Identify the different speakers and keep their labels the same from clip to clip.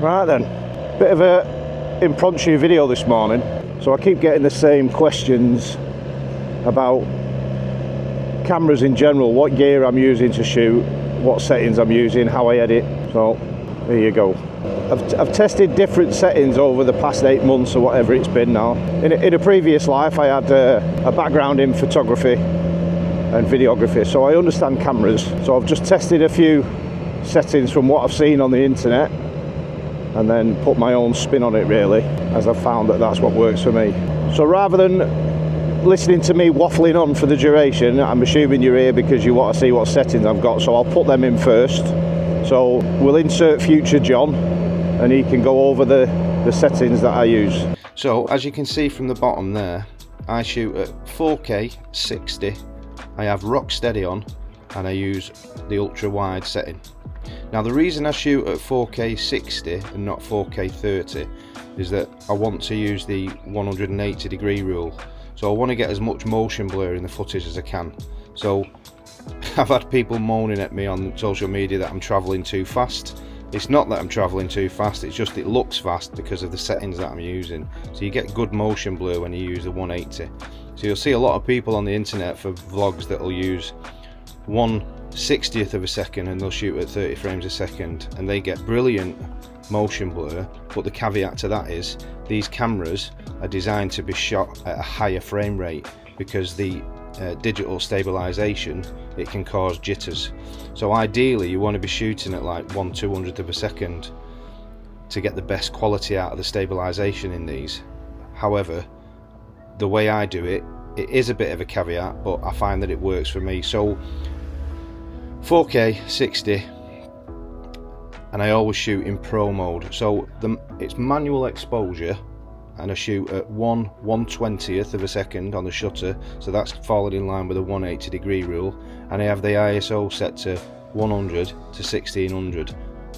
Speaker 1: Right then, bit of a impromptu video this morning. So I keep getting the same questions about cameras in general, what gear I'm using to shoot, what settings I'm using, how I edit. So there you go. I've tested different settings over the past 8 months or whatever it's been now. In a previous life I had a background in photography and videography, so I understand cameras. So I've just tested a few settings from what I've seen on the internet and then put my own spin on it, really, as I've found that that's what works for me. So rather than listening to me waffling on for the duration, I'm assuming you're here because you want to see what settings I've got, so I'll put them in first. So we'll insert future John and he can go over the settings that I use. So as you can see from the bottom there, I shoot at 4K 60, I have rock steady on, and I use the ultra wide setting. Now the reason I shoot at 4K 60 and not 4K 30 is that I want to use the 180 degree rule. So I want to get as much motion blur in the footage as I can. So I've had people moaning at me on social media that I'm travelling too fast. It's not that I'm travelling too fast, it's just it looks fast because of the settings that I'm using. So you get good motion blur when you use the 180. So you'll see a lot of people on the internet for vlogs that will use 1/60th of a second and they'll shoot at 30 frames a second and they get brilliant motion blur, but the caveat to that is these cameras are designed to be shot at a higher frame rate because the digital stabilization, it can cause jitters. So ideally you want to be shooting at like 1/200th of a second to get the best quality out of the stabilization in these. However, the way I do it, it is a bit of a caveat, but I find that it works for me. So 4K 60, and I always shoot in pro mode. So it's manual exposure, and I shoot at 1/120th of a second on the shutter, so that's falling in line with the 180 degree rule, and I have the ISO set to 100 to 1600,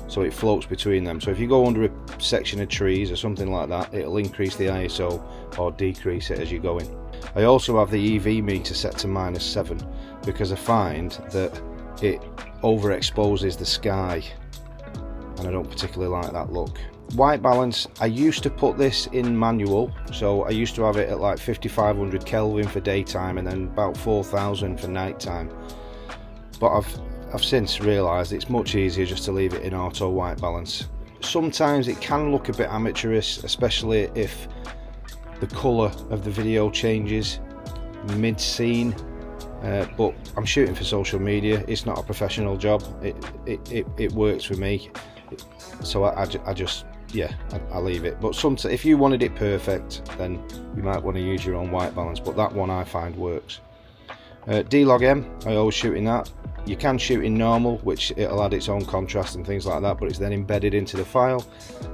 Speaker 1: so it floats between them. So if you go under a section of trees or something like that, it'll increase the ISO or decrease it as you go in. I also have the EV meter set to -7 because I find that it overexposes the sky and I don't particularly like that look. White balance, I used to put this in manual, so I used to have it at like 5500 Kelvin for daytime and then about 4000 for nighttime, but I've since realised it's much easier just to leave it in auto white balance. Sometimes it can look a bit amateurish, especially if the colour of the video changes mid-scene, but I'm shooting for social media, it's not a professional job, it works for me, so I just, yeah, I leave it. But sometimes if you wanted it perfect, then you might want to use your own white balance, but that one I find works. D-Log M, I always shoot in that. You can shoot in normal, which it'll add its own contrast and things like that, but it's then embedded into the file,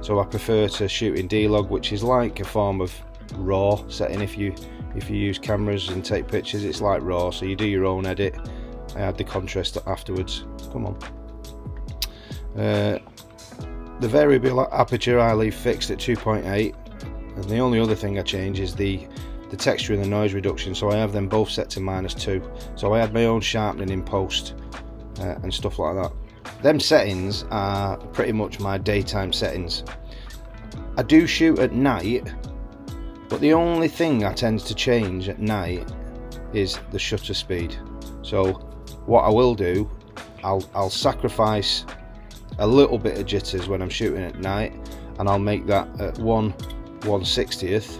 Speaker 1: so I prefer to shoot in D-Log, which is like a form of RAW setting. If you use cameras and take pictures, it's like RAW, so you do your own edit. I add the contrast afterwards. Come on. The variable aperture I leave fixed at 2.8, and the only other thing I change is the texture and the noise reduction, so I have them both set to -2, so I add my own sharpening in post and stuff like that. Them settings are pretty much my daytime settings. I do shoot at night, but the only thing I tend to change at night is the shutter speed. So what I will do, I'll sacrifice a little bit of jitters when I'm shooting at night, and I'll make that at 1/160th,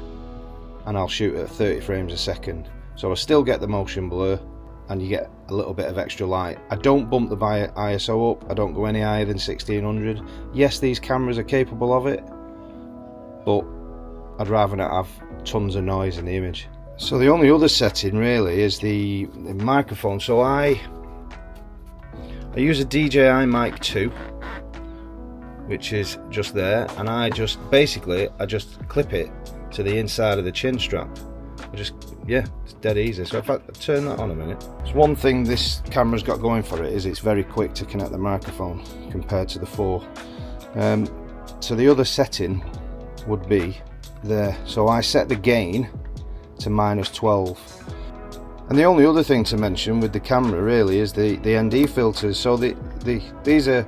Speaker 1: and I'll shoot at 30 frames a second, so I still get the motion blur and you get a little bit of extra light. I don't bump the ISO up, I don't go any higher than 1600. Yes, these cameras are capable of it, but I'd rather not have tons of noise in the image. So the only other setting really is the microphone. So I use a DJI Mic 2, which is just there, and I just clip it to the inside of the chin strap. Yeah, it's dead easy. So if I turn that on a minute, it's one thing this camera's got going for it is it's very quick to connect the microphone compared to the 4. So the other setting would be there. So I set the gain to -12. And the only other thing to mention with the camera really is the ND filters. So these are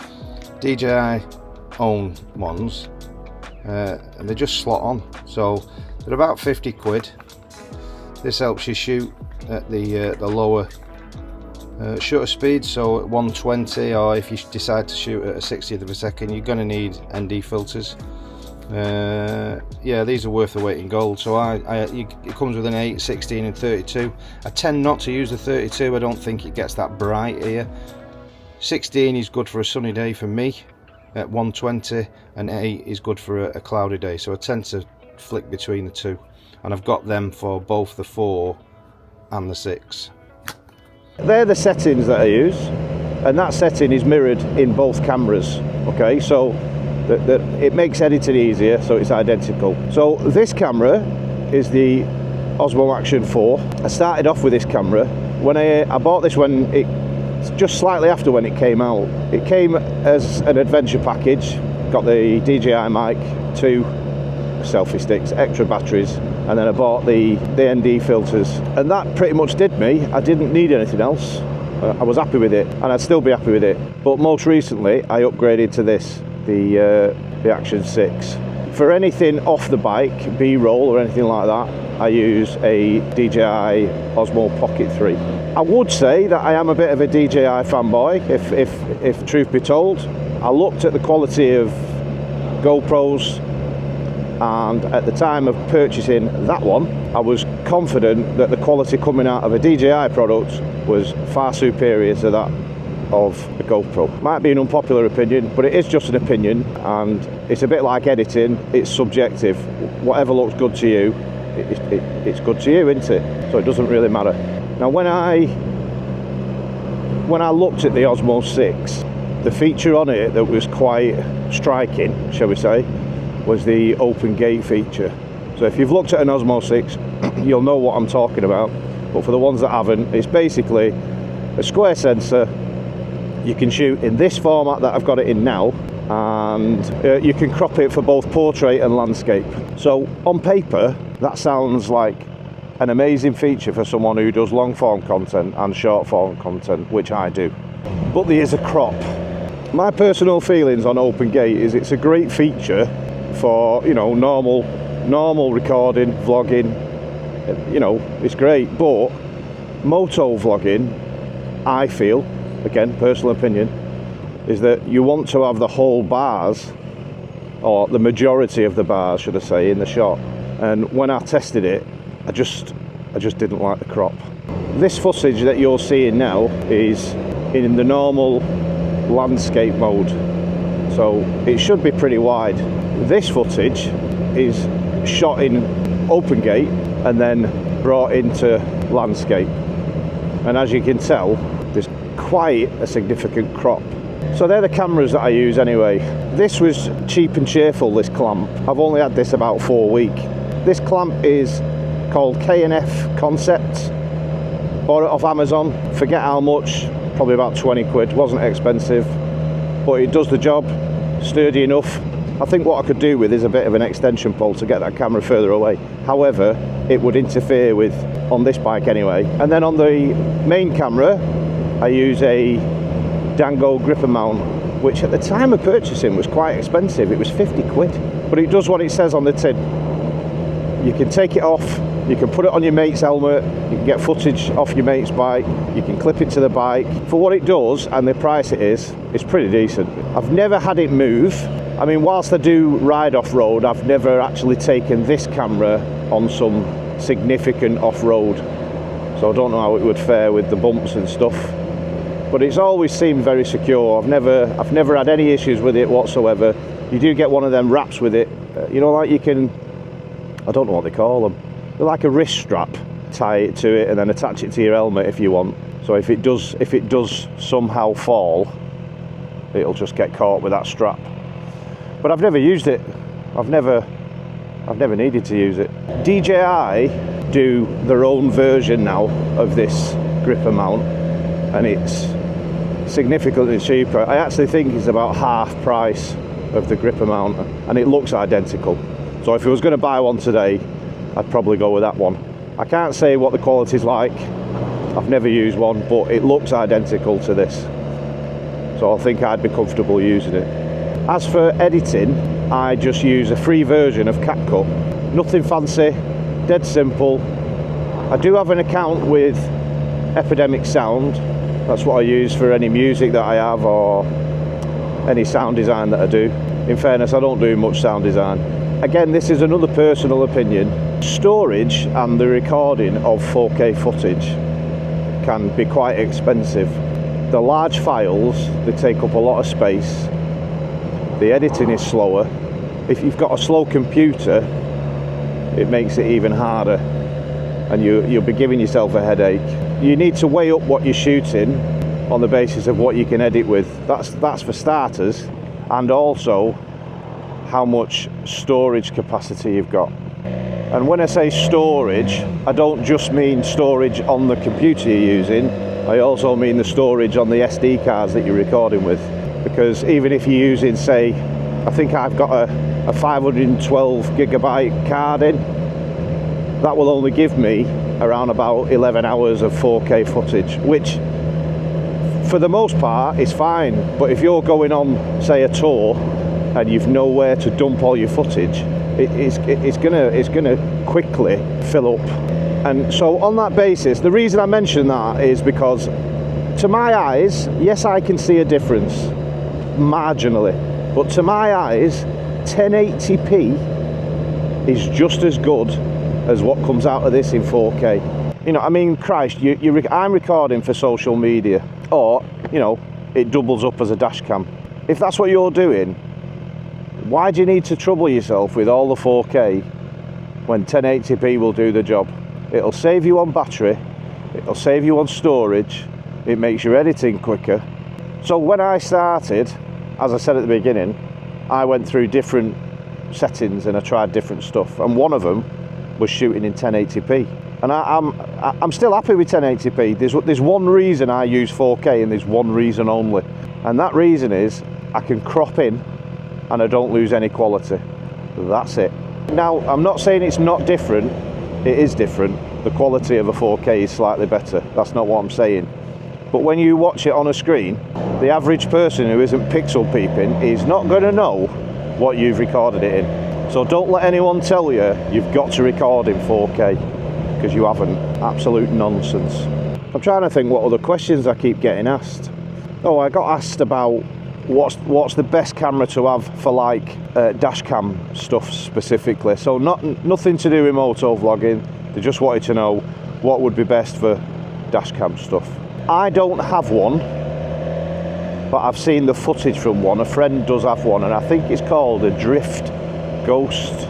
Speaker 1: DJI
Speaker 2: own ones, and they just slot on. So they're about 50 quid. This helps you shoot at the lower shutter speed, so at 120, or if you decide to shoot at a 60th of a second, you're going to need ND filters. Yeah, these are worth the weight in gold. So it comes with an 8, 16 and 32. I tend not to use the 32, I don't think it gets that bright here. 16 is good for a sunny day for me at 120, and 8 is good for a cloudy day, so I tend to flick between the two, and I've got them for both the 4 and the 6.
Speaker 1: They're the settings that I use, and that setting is mirrored in both cameras. Okay, so it makes editing easier, so it's identical. So this camera is the Osmo Action 4. I started off with this camera when I bought this when just slightly after when it came out. It came as an adventure package, got the DJI Mic, 2 selfie sticks, extra batteries, and then I bought the ND filters, and that pretty much did me. I didn't need anything else. I was happy with it, and I'd still be happy with it. But most recently I upgraded to this, the Action 6. For anything off the bike, B-roll or anything like that, I use a DJI Osmo Pocket 3. I would say that I am a bit of a DJI fanboy, if truth be told. I looked at the quality of GoPros, and at the time of purchasing that one, I was confident that the quality coming out of a DJI product was far superior to that of a GoPro. Might be an unpopular opinion, but it is just an opinion, and it's a bit like editing, it's subjective. Whatever looks good to you, it's good to you, isn't it? So it doesn't really matter. Now when I looked at the Osmo 6, the feature on it that was quite striking, shall we say, was the open gate feature. So if you've looked at an Osmo 6, you'll know what I'm talking about, but for the ones that haven't, it's basically a square sensor. You can shoot in this format that I've got it in now, and you can crop it for both portrait and landscape. So on paper, that sounds like an amazing feature for someone who does long form content and short form content, which I do. But there is a crop. My personal feelings on open gate is it's a great feature for, you know, normal recording, vlogging, you know, it's great. But moto vlogging, I feel, again, personal opinion, is that you want to have the whole bars, or the majority of the bars, should I say, in the shot. And when I tested it, I just didn't like the crop. This footage that you're seeing now is in the normal landscape mode, so it should be pretty wide. This footage is shot in open gate and then brought into landscape, and as you can tell, there's quite a significant crop. So they're the cameras that I use anyway. This was cheap and cheerful, this clamp. I've only had this about 4 weeks. This clamp is called K&F Concepts. Bought it off Amazon, forget how much, probably about 20 quid, wasn't expensive, but it does the job, sturdy enough. I think what I could do with is a bit of an extension pole to get that camera further away. However, it would interfere with, on this bike anyway. And then on the main camera, I use a Dango Gripper Mount, which at the time of purchasing was quite expensive. It was 50 quid, but it does what it says on the tin. You can take it off, you can put it on your mate's helmet, you can get footage off your mate's bike, you can clip it to the bike. For what it does and the price it is, it's pretty decent. I've never had it move. I mean, whilst I do ride off-road, I've never actually taken this camera on some significant off-road, so I don't know how it would fare with the bumps and stuff. But it's always seemed very secure. I've never had any issues with it whatsoever. You do get one of them wraps with it, you know, like you can, I don't know what they call them. They're like a wrist strap. Tie it to it and then attach it to your helmet if you want. So if it does somehow fall, it'll just get caught with that strap. But I've never used it. I've never needed to use it. DJI do their own version now of this gripper mount, and it's significantly cheaper. I actually think it's about half price of the gripper mount, and it looks identical. So if I was going to buy one today, I'd probably go with that one. I can't say what the quality's like. I've never used one, but it looks identical to this. So I think I'd be comfortable using it. As for editing, I just use a free version of CapCut. Nothing fancy, dead simple. I do have an account with Epidemic Sound. That's what I use for any music that I have or any sound design that I do. In fairness, I don't do much sound design. Again, this is another personal opinion. Storage and the recording of 4K footage can be quite expensive. The large files, they take up a lot of space. The editing is slower. If you've got a slow computer, it makes it even harder, and you'll be giving yourself a headache. You need to weigh up what you're shooting on the basis of what you can edit with. That's for starters, and also how much storage capacity you've got. And when I say storage, I don't just mean storage on the computer you're using, I also mean the storage on the SD cards that you're recording with. Because even if you're using, say, I think I've got a 512 gigabyte card in, that will only give me around about 11 hours of 4K footage, which for the most part is fine. But if you're going on, say, a tour and you've nowhere to dump all your footage, it's gonna quickly fill up. And so on that basis, the reason I mention that is because to my eyes, yes, I can see a difference marginally, but to my eyes 1080p is just as good as what comes out of this in 4K. You know, I mean, Christ, I'm recording for social media, or, you know, it doubles up as a dash cam. If that's what you're doing, why do you need to trouble yourself with all the 4K when 1080p will do the job? It'll save you on battery, it'll save you on storage, it makes your editing quicker. So when I started, as I said at the beginning, I went through different settings and I tried different stuff, and one of them was shooting in 1080p. And I'm still happy with 1080p. There's one reason I use 4K, and there's one reason only, and that reason is I can crop in and I don't lose any quality. That's it. Now, I'm not saying it's not different. It is different. The quality of a 4K is slightly better. That's not what I'm saying. But when you watch it on a screen, the average person who isn't pixel peeping is not going to know what you've recorded it in. So don't let anyone tell you you've got to record in 4K, because you haven't. Absolute nonsense. I'm trying to think what other questions I keep getting asked. Oh, I got asked about what's the best camera to have for like dash cam stuff specifically. So nothing to do with moto vlogging. They just wanted to know what would be best for dash cam stuff. I don't have one, but I've seen the footage from one. A friend does have one, and I think it's called a Drift Ghost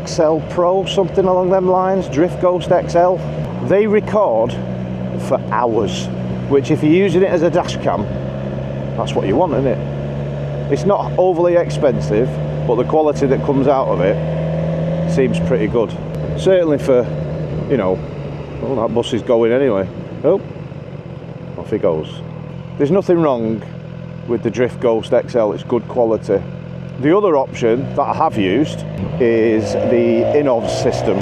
Speaker 1: XL Pro, something along them lines. Drift Ghost XL. They record for hours, which if you're using it as a dash cam, that's what you want, isn't it? It's not overly expensive, but the quality that comes out of it seems pretty good. Certainly for, you know, well, that bus is going anyway. Oh, off he goes. There's nothing wrong with the Drift Ghost XL, it's good quality. The other option that I have used is the Inovs system.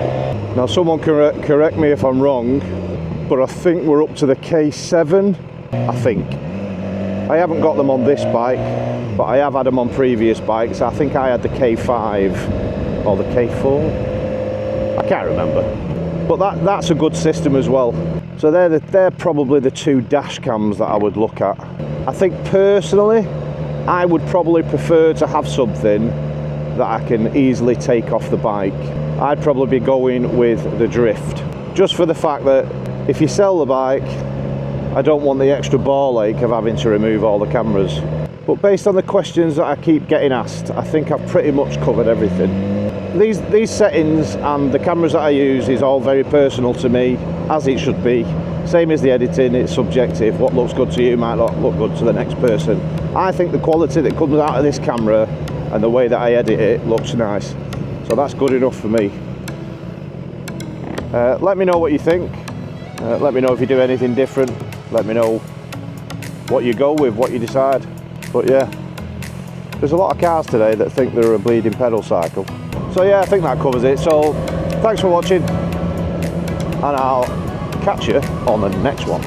Speaker 1: Now, someone correct me if I'm wrong, but I think we're up to the K7, I think. I haven't got them on this bike, but I have had them on previous bikes. I think I had the K5 or the K4. I can't remember. But that's a good system as well. So they're probably the two dash cams that I would look at. I think personally, I would probably prefer to have something that I can easily take off the bike. I'd probably be going with the Drift, just for the fact that if you sell the bike, I don't want the extra ball ache of having to remove all the cameras. But based on the questions that I keep getting asked, I think I've pretty much covered everything. These settings and the cameras that I use is all very personal to me, as it should be. Same as the editing, it's subjective. What looks good to you might not look good to the next person. I think the quality that comes out of this camera and the way that I edit it looks nice. So that's good enough for me. Let me know what you think. Let me know if you do anything different. Let me know what you go with, what you decide. But yeah, there's a lot of cars today that think they're a bleeding pedal cycle. So yeah, I think that covers it. So thanks for watching, and I'll catch you on the next one.